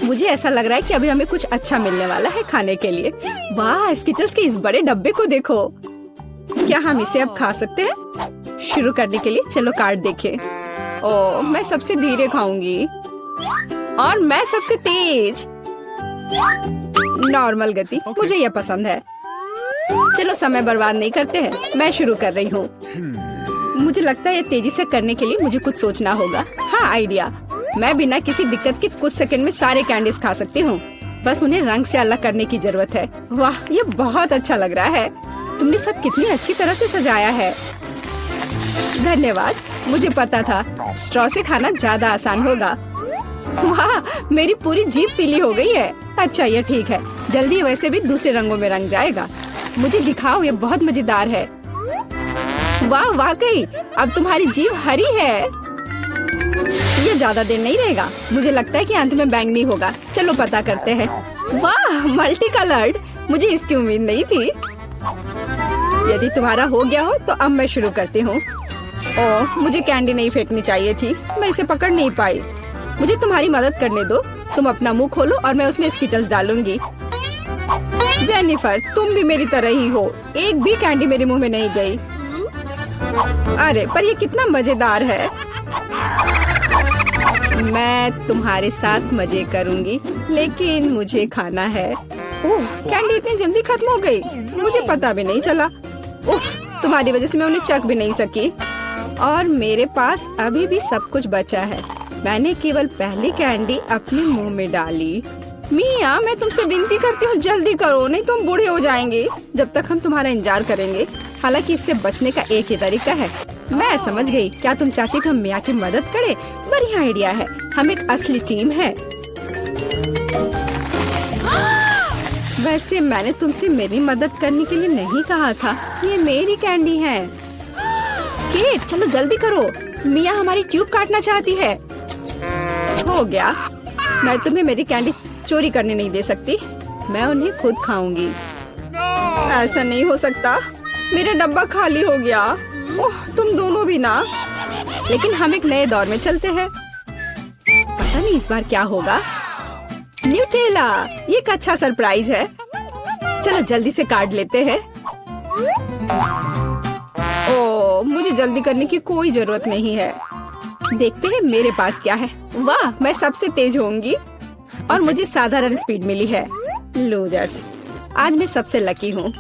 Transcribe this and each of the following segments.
मुझे ऐसा लग रहा है कि अभी हमें कुछ अच्छा मिलने वाला है खाने के लिए। वाह, स्किटल्स के इस बड़े डब्बे को देखो। क्या हम इसे अब खा सकते हैं? शुरू करने के लिए चलो कार्ड देखें। ओह, मैं सबसे धीरे खाऊंगी और मैं सबसे तेज। नॉर्मल गति, मुझे यह पसंद है। चलो समय बर्बाद नहीं करते हैं, मैं शुरू कर रही हूँ। मुझे लगता है ये तेजी से करने के लिए मुझे कुछ सोचना होगा। हाँ, आइडिया। मैं बिना किसी दिक्कत के कुछ सेकंड में सारे कैंडीज खा सकती हूँ। बस उन्हें रंग से अलग करने की जरूरत है। वाह, ये बहुत अच्छा लग रहा है। तुमने सब कितनी अच्छी तरह से सजाया है। धन्यवाद। मुझे पता था स्ट्रॉ से खाना ज्यादा आसान होगा। वाह, मेरी पूरी जीभ पीली हो गई है। अच्छा, ये ठीक है। जल्दी वैसे भी दूसरे रंगों में रंग जाएगा। मुझे दिखाओ, ये बहुत मजेदार है। वाह, वाकई अब तुम्हारी जीभ हरी है। ये ज्यादा देर नहीं रहेगा। मुझे लगता है कि अंत में बैंगनी होगा। चलो पता करते हैं। वाह, मल्टी कलर्ड। मुझे इसकी उम्मीद नहीं थी। यदि तुम्हारा हो गया हो तो अब मैं शुरू करती हूँ। ओह, मुझे कैंडी नहीं फेंकनी चाहिए थी। मैं इसे पकड़ नहीं पाई। मुझे तुम्हारी मदद करने दो। तुम अपना मुंह खोलो और मैं उसमें स्किटल्स डालूंगी। जेनिफर, तुम भी मेरी तरह ही हो। एक भी कैंडी मेरे मुंह में नहीं गई। अरे, पर ये कितना मजेदार है। मैं तुम्हारे साथ मजे करूंगी, लेकिन मुझे खाना है। ओह, कैंडी इतनी जल्दी खत्म हो गई। मुझे पता भी नहीं चला। उफ, तुम्हारी वजह से मैं उन्हें चख भी नहीं सकी। और मेरे पास अभी भी सब कुछ बचा है। मैंने केवल पहली कैंडी अपने मुंह में डाली। मिया, मैं तुमसे विनती करती हूँ, जल्दी करो, नहीं तो हम बूढ़े हो जाएंगे जब तक हम तुम्हारा इंतजार करेंगे। हालांकि इससे बचने का एक ही तरीका है। मैं समझ गई। क्या तुम चाहती कि हम मिया की मदद करें? बढ़िया आइडिया है। हम एक असली टीम है। वैसे मैंने तुमसे मेरी मदद करने के लिए नहीं कहा था। ये मेरी कैंडी है। केट, चलो जल्दी करो। मिया हमारी ट्यूब काटना चाहती है। हो गया। मैं तुम्हें मेरी कैंडी चोरी करने नहीं दे सकती। मैं उन्हें खुद खाऊंगी। ऐसा नहीं हो सकता। मेरा डब्बा खाली हो गया। ओह, तुम दोनों भी ना। लेकिन हम एक नए दौर में चलते हैं। पता नहीं इस बार क्या होगा। न्यूटेला, ये एक अच्छा सरप्राइज है। चलो जल्दी से काट लेते हैं। ओह, मुझे जल्दी करने की कोई जरूरत नहीं है। देखते हैं मेरे पास क्या है। वाह, मैं सबसे तेज होंगी और मुझे साधारण स्पीड मिली है। लूजर्स, आज मैं सबसे लकी हूँ।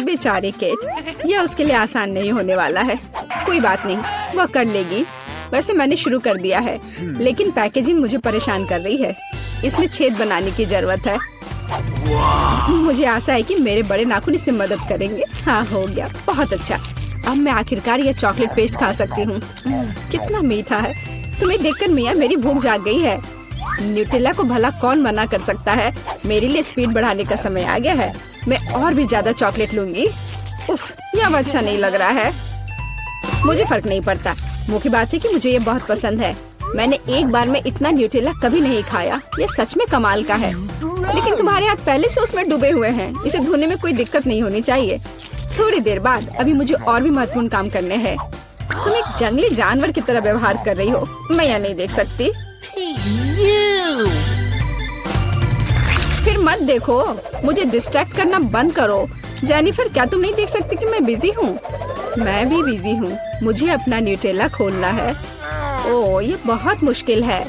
बेचारी केट, यह उसके लिए आसान नहीं होने वाला है। कोई बात नहीं, वह कर लेगी। वैसे मैंने शुरू कर दिया है, लेकिन पैकेजिंग मुझे परेशान कर रही है। इसमें छेद बनाने की जरूरत है। मुझे आशा है कि मेरे बड़े नाखून इससे मदद करेंगे। हाँ, हो गया। बहुत अच्छा। अब मैं आखिरकार यह चॉकलेट पेस्ट खा सकती हूँ। कितना मीठा है। तुम्हें देखकर मिया मेरी भूख जाग गई है। न्यूटेला को भला कौन मना कर सकता है। मेरे लिए स्पीड बढ़ाने का समय आ गया है। मैं और भी ज्यादा चॉकलेट लूंगी। उफ, यह अच्छा नहीं लग रहा है। मुझे फर्क नहीं पड़ता। मुख्य बात है कि मुझे ये बहुत पसंद है। मैंने एक बार में इतना न्यूटेला कभी नहीं खाया। ये सच में कमाल का है। लेकिन तुम्हारे हाथ पहले से उसमें डूबे हुए हैं। इसे धोने में कोई दिक्कत नहीं होनी चाहिए। थोड़ी देर बाद अभी मुझे और भी महत्वपूर्ण काम करने हैं। तुम एक जंगली जानवर की तरह व्यवहार कर रही हो। मैं यह नहीं देख सकती। फिर मत देखो। मुझे डिस्ट्रैक्ट करना बंद करो। जेनिफर, क्या तुम नहीं देख सकती कि मैं बिजी हूँ? मैं भी बिजी हूँ। मुझे अपना न्यूटेला खोलना है। ओह, ये बहुत मुश्किल है।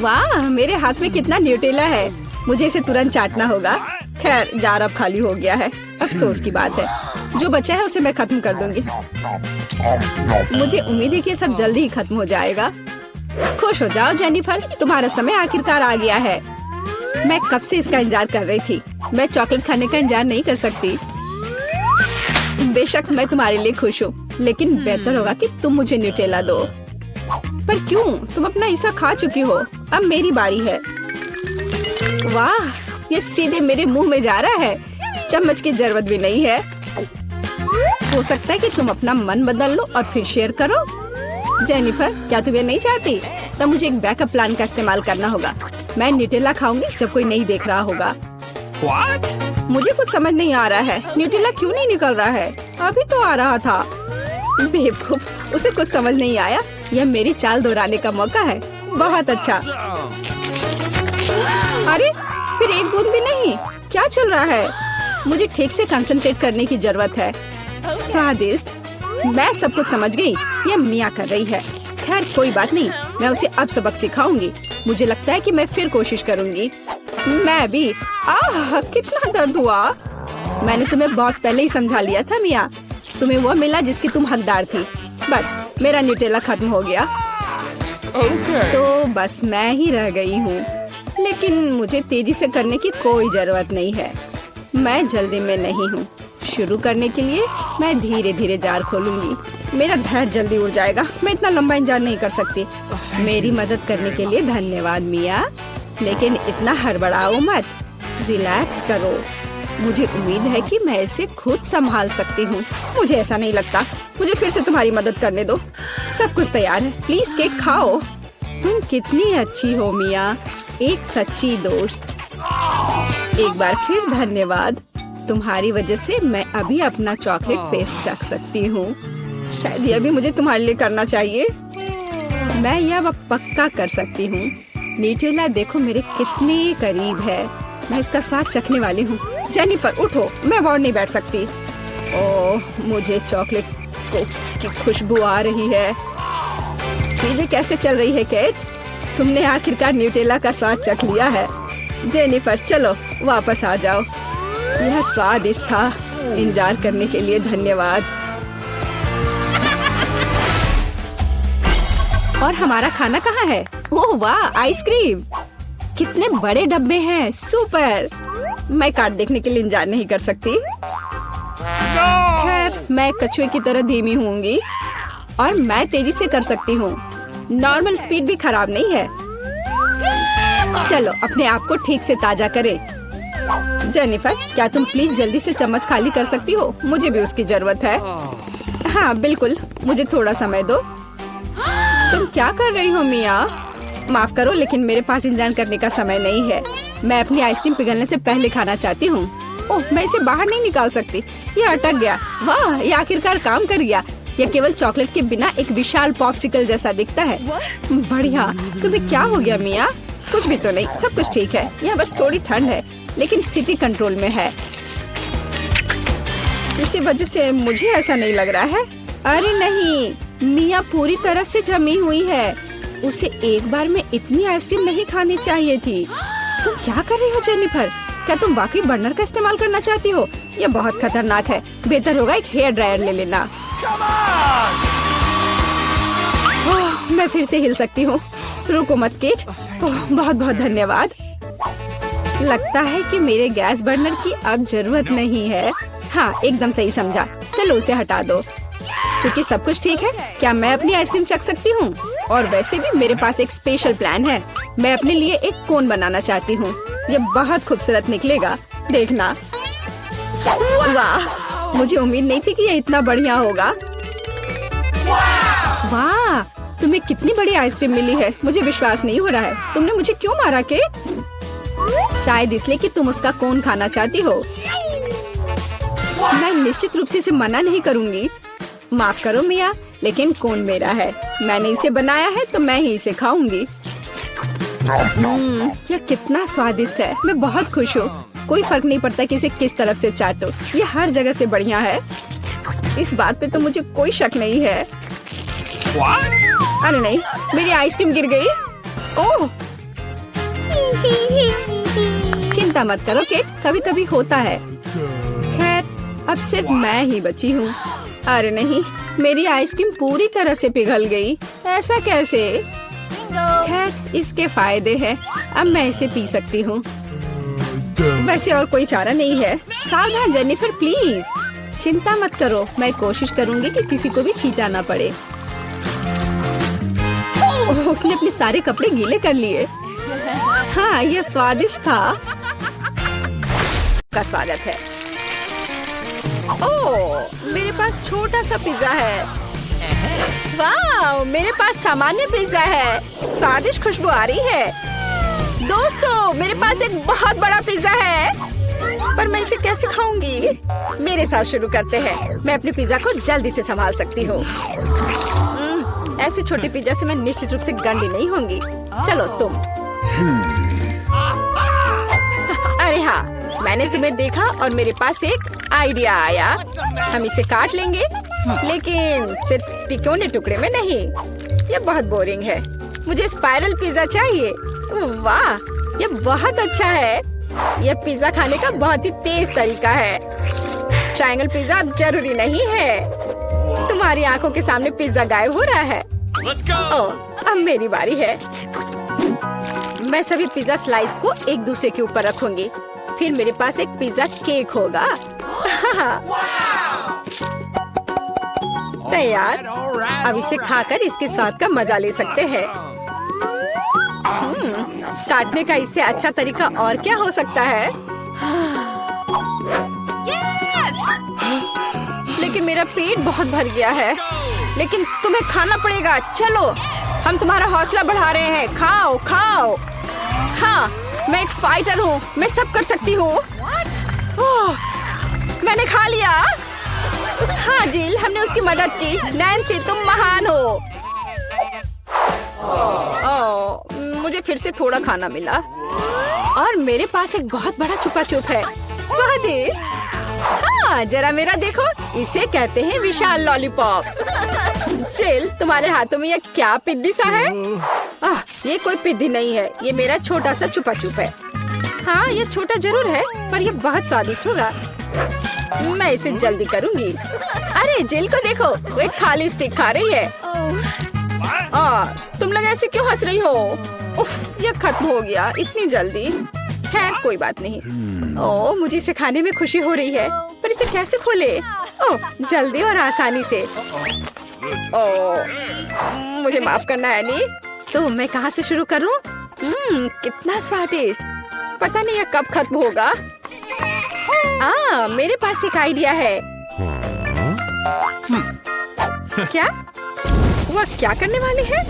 वाह, मेरे हाथ में कितना न्यूटेला है। मुझे इसे तुरंत चाटना होगा। खैर, जार अब खाली हो गया है। अफसोस की बात है। जो बचा है उसे मैं खत्म कर दूंगी। मुझे उम्मीद है कि सब जल्दी ही खत्म हो जाएगा। खुश हो जाओ जेनिफर, तुम्हारा समय आखिरकार आ गया है। मैं कब से इसका इंतजार कर रही थी। मैं चॉकलेट खाने का इंतजार नहीं कर सकती। बेशक मैं तुम्हारे लिए खुश हूँ, लेकिन बेहतर होगा कि तुम मुझे न्यूटेला दो। पर क्यों? तुम अपना हिस्सा खा चुकी हो। अब मेरी बारी है। वाह, ये सीधे मेरे मुंह में जा रहा है। चम्मच की जरूरत भी नहीं है। हो सकता है कि तुम अपना मन बदल लो और फिर शेयर करो। जेनिफर, क्या तुम ये नहीं चाहती? तब मुझे एक बैकअप प्लान का इस्तेमाल करना होगा। मैं न्यूटेला खाऊंगी जब कोई नहीं देख रहा होगा। What? मुझे कुछ समझ नहीं आ रहा है। न्यूटेला क्यों नहीं निकल रहा है? अभी तो आ रहा था। बेवकूफ, उसे कुछ समझ नहीं आया। यह मेरी चाल दोहराने का मौका है। बहुत अच्छा। अरे फिर एक बूंद भी नहीं। क्या चल रहा है? मुझे ठीक से कंसंट्रेट करने की जरूरत है। स्वादिष्ट। मैं सब कुछ समझ गई। यह मिया कर रही है। खैर कोई बात नहीं, मैं उसे अब सबक सिखाऊंगी। मुझे लगता है कि मैं फिर कोशिश करूंगी। मैं भी। आह कितना दर्द हुआ। मैंने तुम्हें बहुत पहले ही समझा लिया था मिया। तुम्हें वो मिला जिसकी तुम हकदार थी। बस मेरा न्यूटेला खत्म हो गया। तो बस मैं ही रह गई हूँ। लेकिन मुझे तेजी से करने की कोई जरूरत नहीं है। मैं जल्दी में नहीं हूँ। शुरू करने के लिए मैं धीरे धीरे जार खोलूंगी। मेरा धैर्य जल्दी उड़ जाएगा। मैं इतना लंबा इंतजार नहीं कर सकती। मेरी मदद करने के लिए धन्यवाद मिया, लेकिन इतना हड़बड़ाओ मत। रिलैक्स करो। मुझे उम्मीद है कि मैं इसे खुद संभाल सकती हूँ। मुझे ऐसा नहीं लगता। मुझे फिर से तुम्हारी मदद करने दो। सब कुछ तैयार है। प्लीज केक खाओ। तुम कितनी अच्छी हो मिया, एक सच्ची दोस्त। एक बार फिर धन्यवाद। तुम्हारी वजह से मैं अभी अपना चॉकलेट पेस्ट चख सकती हूँ। शायद यह भी मुझे तुम्हारे लिए करना चाहिए। मैं यह पक्का कर सकती हूँ। न्यूटेला देखो मेरे कितने करीब है। मैं इसका स्वाद चखने वाली हूँ। जेनिफर उठो, मैं और नहीं बैठ सकती। ओह मुझे चॉकलेट की खुशबू आ रही है। चीजें कैसे चल रही है केट? तुमने आखिरकार न्यूटेला का स्वाद चख लिया है। जेनिफर चलो वापस आ जाओ। यह स्वादिष्ट था। इंतजार करने के लिए धन्यवाद। और हमारा खाना कहाँ है? ओह वाह, आइसक्रीम। कितने बड़े डब्बे हैं। सुपर। मैं कार्ड देखने के लिए इंतजार नहीं कर सकती। खैर मैं कछुए की तरह धीमी होंगी और मैं तेजी से कर सकती हूँ। नॉर्मल स्पीड भी खराब नहीं है। चलो अपने आप को ठीक से ताजा करें। जेनिफर क्या तुम प्लीज जल्दी से चम्मच खाली कर सकती हो? मुझे भी उसकी जरूरत है। हाँ बिल्कुल, मुझे थोड़ा समय दो। तुम क्या कर रही हो मिया? माफ करो लेकिन मेरे पास इंतजार करने का समय नहीं है। मैं अपनी आइसक्रीम पिघलने से पहले खाना चाहती हूँ। ओह मैं इसे बाहर नहीं निकाल सकती। ये अटक गया। वाह ये आखिरकार काम कर गया। यह केवल चॉकलेट के बिना एक विशाल पॉप्सिकल जैसा दिखता है। बढ़िया। तुम्हें क्या हो गया मिया? कुछ भी तो नहीं, सब कुछ ठीक है। यहाँ बस थोड़ी ठंड है लेकिन स्थिति कंट्रोल में है। इसी वजह से मुझे ऐसा नहीं लग रहा है। अरे नहीं, मिया पूरी तरह से जमी हुई है। उसे एक बार में इतनी आइसक्रीम नहीं खानी चाहिए थी। तुम क्या कर रही हो जेनिफर? क्या तुम वाकई बर्नर का इस्तेमाल करना चाहती हो? यह बहुत खतरनाक है। बेहतर होगा एक हेयर ड्रायर ले लेना। मैं फिर से हिल सकती हूँ। रुको मत केट। बहुत बहुत धन्यवाद। लगता है कि मेरे गैस बर्नर की अब जरूरत नहीं है। हाँ एकदम सही समझा। चलो उसे हटा दो। क्योंकि सब कुछ ठीक है, क्या मैं अपनी आइसक्रीम चख सकती हूँ? और वैसे भी मेरे पास एक स्पेशल प्लान है। मैं अपने लिए एक कोन बनाना चाहती हूँ। ये बहुत खूबसूरत निकलेगा, देखना। वाह मुझे उम्मीद नहीं थी कि ये इतना बढ़िया होगा। वाह तुम्हें कितनी बड़ी आइसक्रीम मिली है। मुझे विश्वास नहीं हो रहा है। तुमने मुझे क्यों मारा के? शायद इसलिए कि तुम उसका कोन खाना चाहती हो। मैं निश्चित रूप से इसे मना नहीं करूंगी। माफ करो मिया, लेकिन कोन मेरा है। मैंने इसे बनाया है तो मैं ही इसे खाऊंगी। यह कितना स्वादिष्ट है। मैं बहुत खुश हूँ। कोई फर्क नहीं पड़ता कि इसे किस तरफ से चाटो। ये हर जगह से बढ़िया है। इस बात पे तो मुझे कोई शक नहीं है। अरे नहीं, मेरी आइसक्रीम गिर गई। ओह चिंता मत करो केट, कभी कभी होता है। खैर अब सिर्फ मैं ही बची हूँ। अरे नहीं, मेरी आइसक्रीम पूरी तरह से पिघल गई। ऐसा कैसे? खैर इसके फायदे हैं। अब मैं इसे पी सकती हूँ। वैसे और कोई चारा नहीं है। सावधान जेनिफर प्लीज। चिंता मत करो, मैं कोशिश करूंगी कि किसी को भी छींटा ना पड़े। उसने अपने सारे कपड़े गीले कर लिए। हाँ यह स्वादिष्ट था। का स्वागत है। ओह मेरे पास छोटा सा पिज्जा है। वाह मेरे पास सामान्य पिज्जा है। स्वादिष्ट खुशबू आ रही है। दोस्तों मेरे पास एक बहुत बड़ा पिज्जा है, पर मैं इसे कैसे खाऊंगी? मेरे साथ शुरू करते हैं। मैं अपने पिज्जा को जल्दी से संभाल सकती हूँ। ऐसे छोटे पिज्जा से मैं निश्चित रूप से गंदी नहीं होंगी। चलो तुम। अरे हाँ, मैंने तुम्हें देखा और मेरे पास एक आइडिया आया। हम इसे काट लेंगे, लेकिन सिर्फ तिकोने टुकड़े में नहीं। ये बहुत बोरिंग है। मुझे स्पाइरल पिज्जा चाहिए। वाह, ये बहुत अच्छा है। यह पिज्जा खाने का बहुत ही तेज तरीका है। ट्रायंगल पिज्जा अब जरूरी नहीं है। तुम्हारी आंखों के सामने पिज्जा गायब हो रहा है। ओह, अब मेरी बारी है। मैं सभी पिज्जा स्लाइस को एक दूसरे के ऊपर रखूंगी। फिर मेरे पास एक पिज्जा केक होगा। तैयार। अब इसे खाकर इसके स्वाद का मजा ले सकते हैं। काटने का इससे अच्छा तरीका और क्या हो सकता है? लेकिन मेरा पेट बहुत भर गया है। लेकिन तुम्हें खाना पड़ेगा। चलो, हम तुम्हारा हौसला बढ़ा रहे हैं। खाओ खाओ। हाँ, मैं एक फाइटर हूँ। मैं सब कर सकती हूँ। मैंने खा लिया। हाँ जिल, हमने उसकी मदद की। नैन्सी, तुम महान हो। मुझे फिर से थोड़ा खाना मिला और मेरे पास एक बहुत बड़ा छुपा छुप है। स्वादिष्ट। हाँ, जरा मेरा देखो। इसे कहते हैं विशाल लॉलीपॉप। जिल, तुम्हारे हाथों में ये क्या पिद्दी सा है? ये कोई पिद्दी नहीं है। ये मेरा छोटा सा छुपा छुप है। हाँ, ये छोटा जरूर है, पर ये बहुत स्वादिष्ट होगा। मैं इसे जल्दी करूंगी। अरे जिल को देखो, वो एक खाली स्टिक खा रही है। तुम लोग ऐसे क्यों हंस रही हो? उफ, ये खत्म हो गया इतनी जल्दी। खैर कोई बात नहीं। मुझे इसे खाने में खुशी हो रही है, पर इसे कैसे खोले? जल्दी और आसानी से। मुझे माफ करना एनी। तो मैं कहाँ से शुरू करूँ? कितना स्वादिष्ट। पता नहीं ये कब खत्म होगा। मेरे पास एक आइडिया है। क्या? वह क्या करने वाली है?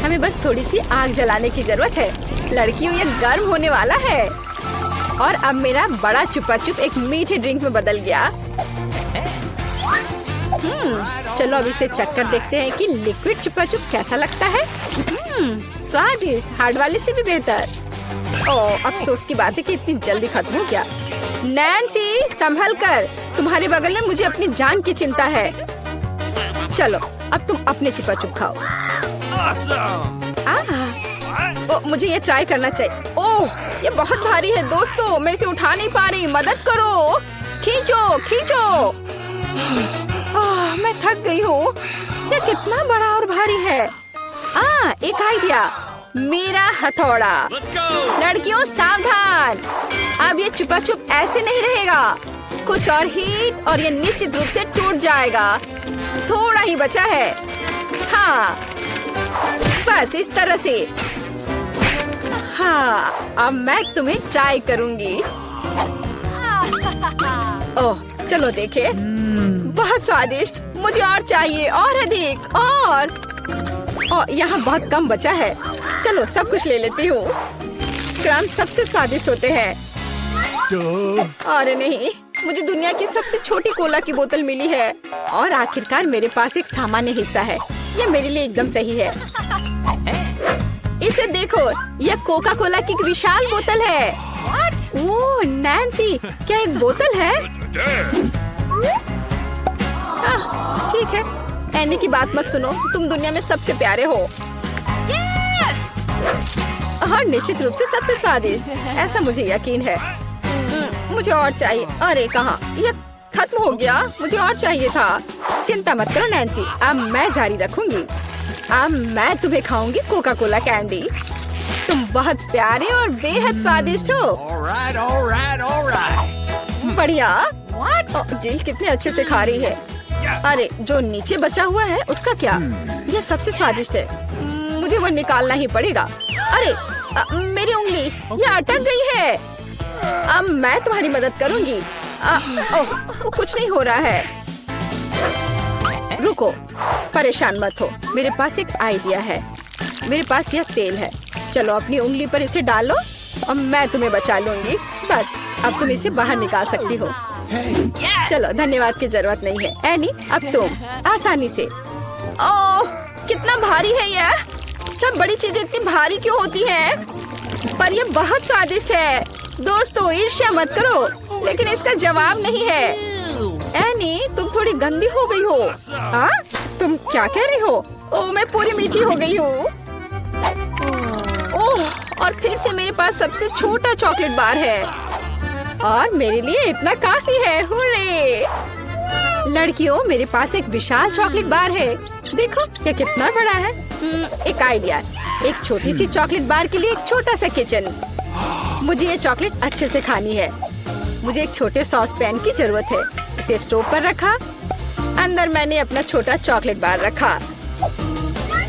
हमें बस थोड़ी सी आग जलाने की जरूरत है। लड़कियों, ये गर्म होने वाला है। और अब मेरा बड़ा छुपा छुप एक मीठे ड्रिंक में बदल गया। चलो अब इसे चक्कर देखते हैं कि लिक्विड छुपा छुप कैसा लगता है। स्वादिष्ट, हार्ड वाले से भी बेहतर। अफसोस की बात है कि इतनी जल्दी खत्म हो गया। नैन्सी, संभल कर। तुम्हारे बगल में मुझे अपनी जान की चिंता है। चलो, अब तुम अपने छुपा छुप खाओ। मुझे ये ट्राई करना चाहिए। ओह, ये बहुत भारी है दोस्तों। मैं इसे उठा नहीं पा रही। मदद करो। खींचो खींचो। मैं थक गई हूँ। ये कितना बड़ा और भारी है। एक आइडिया। मेरा हथौड़ा। लड़कियों सावधान, अब ये छुपा छुप ऐसे नहीं रहेगा। कुछ और हीट और ये निश्चित रूप से टूट जाएगा। थोड़ा ही बचा है। हाँ, बस इस तरह से। हाँ, अब मैं तुम्हें ट्राई करूंगी। ओह, चलो देखे। बहुत स्वादिष्ट। मुझे और चाहिए, और अधिक। और यहाँ बहुत कम बचा है। चलो सब कुछ ले लेती हूँ। क्रम सबसे स्वादिष्ट होते हैं। अरे नहीं, मुझे दुनिया की सबसे छोटी कोला की बोतल मिली है। और आखिरकार मेरे पास एक सामान्य हिस्सा है। यह मेरे लिए एकदम सही है। इसे देखो, यह कोका कोला की एक विशाल बोतल है। ओह नैन्सी, क्या एक बोतल है? ठीक है, एनी की बात मत सुनो। तुम दुनिया में सबसे प्यारे हो। और निश्चित रूप से सबसे स्वादिष्ट, ऐसा मुझे यकीन है। मुझे और चाहिए। अरे कहाँ, यह खत्म हो गया। मुझे और चाहिए था। चिंता मत करो नैन्सी, अब मैं जारी रखूंगी। अब मैं तुम्हें खाऊंगी कोका कोला कैंडी। तुम बहुत प्यारे और बेहद स्वादिष्ट हो। बढ़िया। जिल कितने अच्छे से खा रही है। अरे जो नीचे बचा हुआ है उसका क्या? यह सबसे स्वादिष्ट है। मुझे वो निकालना ही पड़ेगा। अरे मेरी उंगली ये अटक गई है। अब मैं तुम्हारी मदद करूंगी। वो कुछ नहीं हो रहा है। रुको, परेशान मत हो। मेरे पास एक आइडिया है। मेरे पास यह तेल है। चलो अपनी उंगली पर इसे डालो और मैं तुम्हें बचा लूंगी। बस अब तुम इसे बाहर निकाल सकती हो। चलो, धन्यवाद की जरूरत नहीं है। एनी, अब तुम आसानी से। ओह, कितना भारी है यह। सब बड़ी चीजें इतनी भारी क्यों होती हैं? पर यह बहुत स्वादिष्ट है। दोस्तों ईर्ष्या मत करो, लेकिन इसका जवाब नहीं है। एनी तुम थोड़ी गंदी हो गई हो। हाँ तुम क्या कह रही हो? ओह मैं पूरी मीठी हो गई हूँ। ओह और फिर से मेरे पास सबसे छोटा चॉकलेट बार है और मेरे लिए इतना काफी है। हुर्रे! लड़कियों मेरे पास एक विशाल चॉकलेट बार है। देखो ये कितना बड़ा है। एक आइडिया, एक छोटी सी चॉकलेट बार के लिए एक छोटा सा किचन। मुझे ये चॉकलेट अच्छे से खानी है। मुझे एक छोटे सॉस पैन की जरूरत है। इसे स्टोव पर रखा, अंदर मैंने अपना छोटा चॉकलेट बार रखा।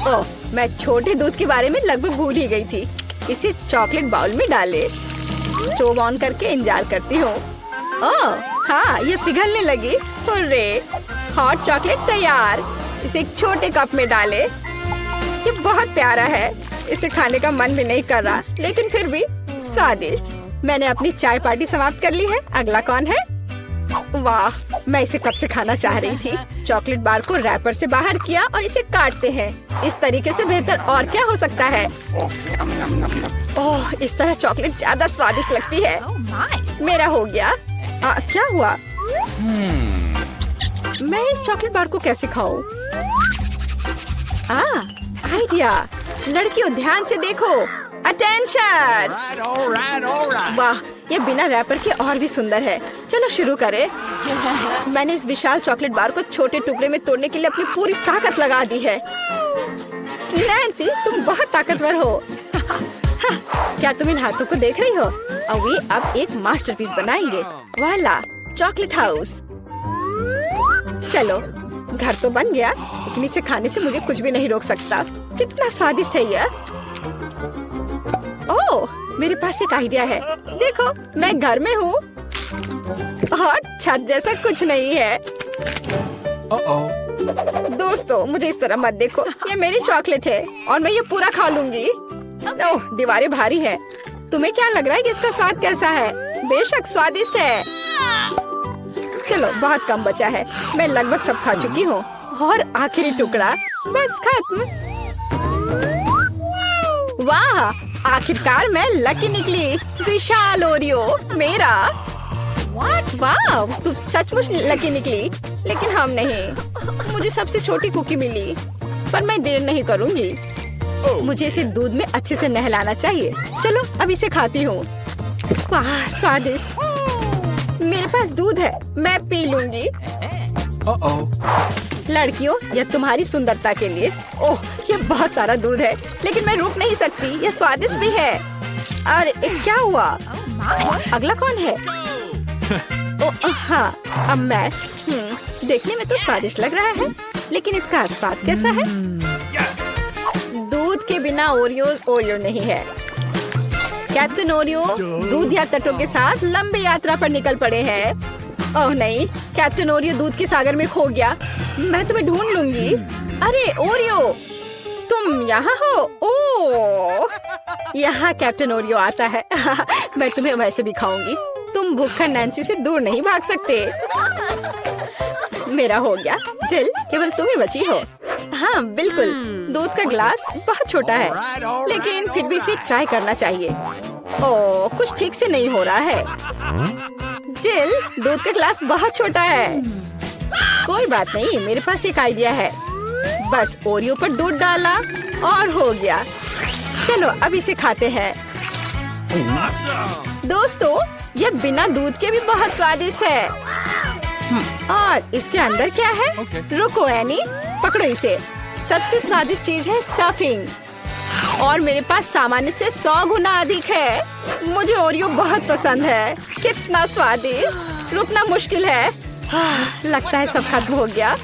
ओह मैं छोटे दूध के बारे में लगभग भूल ही गई थी। इसे चॉकलेट बाउल में डाले, स्टोव ऑन करके इंतजार करती हूँ। ओह हाँ ये पिघलने लगी। हुर्रे! हॉट चॉकलेट तैयार। इसे एक छोटे कप में डाले। ये बहुत प्यारा है। इसे खाने का मन भी नहीं कर रहा, लेकिन फिर भी स्वादिष्ट। मैंने अपनी चाय पार्टी समाप्त कर ली है। अगला कौन है? वाह मैं इसे कब से खाना चाह रही थी। चॉकलेट बार को रैपर से बाहर किया और इसे काटते हैं। इस तरीके से बेहतर और क्या हो सकता है? ओह इस तरह चॉकलेट ज्यादा स्वादिष्ट लगती है। मेरा हो गया। क्या हुआ? मैं इस चॉकलेट बार को कैसे खाऊं? आइडिया। लड़कियों ध्यान से देखो। अटेंशन! वाह ये बिना रैपर के और भी सुंदर है। चलो शुरू करें। मैंने इस विशाल चॉकलेट बार को छोटे टुकड़े में तोड़ने के लिए अपनी पूरी ताकत लगा दी है। नैन्सी तुम बहुत ताकतवर हो। क्या तुम इन हाथों को देख रही हो? और वे अब एक मास्टरपीस बनाएंगे। वाला चॉकलेट हाउस। चलो घर तो बन गया, लेकिन इसे खाने से मुझे कुछ भी नहीं रोक सकता। कितना स्वादिष्ट है यह। ओह मेरे पास एक आइडिया है। देखो मैं घर में हूँ और छत जैसा कुछ नहीं है। दोस्तों मुझे इस तरह मत देखो। ये मेरी चॉकलेट है और मैं ये पूरा खा लूंगी। ओह दीवारें भारी है। तुम्हें क्या लग रहा है कि इसका स्वाद कैसा है? बेशक स्वादिष्ट है। चलो बहुत कम बचा है। मैं लगभग सब खा चुकी हूँ और आखिरी टुकड़ा बस खत्म। वाह आखिरकार मैं लकी निकली। विशाल ओरियो मेरा। वाह तुम सचमुच लकी निकली, लेकिन हम नहीं। मुझे सबसे छोटी कुकी मिली, पर मैं देर नहीं करूँगी। मुझे इसे दूध में अच्छे से नहलाना चाहिए। चलो अब इसे खाती हूँ। वाह स्वादिष्ट। मेरे पास दूध है, मैं पी लूंगी। लड़कियों यह तुम्हारी सुंदरता के लिए। ओह ये बहुत सारा दूध है, लेकिन मैं रुक नहीं सकती। यह स्वादिष्ट भी है। अरे क्या हुआ? अगला कौन है? ओह हाँ अब मैं। देखने में तो स्वादिष्ट लग रहा है, लेकिन इसका स्वाद कैसा है? दूध के बिना ओरियो नहीं है। कैप्टन ओरियो दूध या तटों के साथ लंबी यात्रा पर निकल पड़े हैं। ओह नहीं, कैप्टन ओरियो दूध के सागर में खो गया। मैं तुम्हें ढूंढ लूंगी। अरे ओरियो तुम यहाँ हो? ओह यहाँ कैप्टन ओरियो आता है। मैं तुम्हें वैसे भी खाऊंगी। तुम भूखा नैन्सी से दूर नहीं भाग सकते। मेरा हो गया। चल केवल तुम ही बची हो। हाँ बिल्कुल। दूध का ग्लास बहुत छोटा है, लेकिन फिर भी इसे ट्राई करना चाहिए। ओह कुछ ठीक से नहीं हो रहा है। जिल दूध का ग्लास बहुत छोटा है। कोई बात नहीं, मेरे पास एक आइडिया है। बस ओरियो पर दूध डाला और हो गया। चलो अब इसे खाते हैं। दोस्तों ये बिना दूध के भी बहुत स्वादिष्ट है। और इसके अंदर क्या है? रुको एनी, पकड़ो इसे। सबसे स्वादिष्ट चीज है स्टफिंग, और मेरे पास सामान्य से 100 गुना अधिक है। मुझे ओरियो बहुत पसंद है। कितना स्वादिष्ट। रुकना मुश्किल है। लगता है सब खत्म हो गया।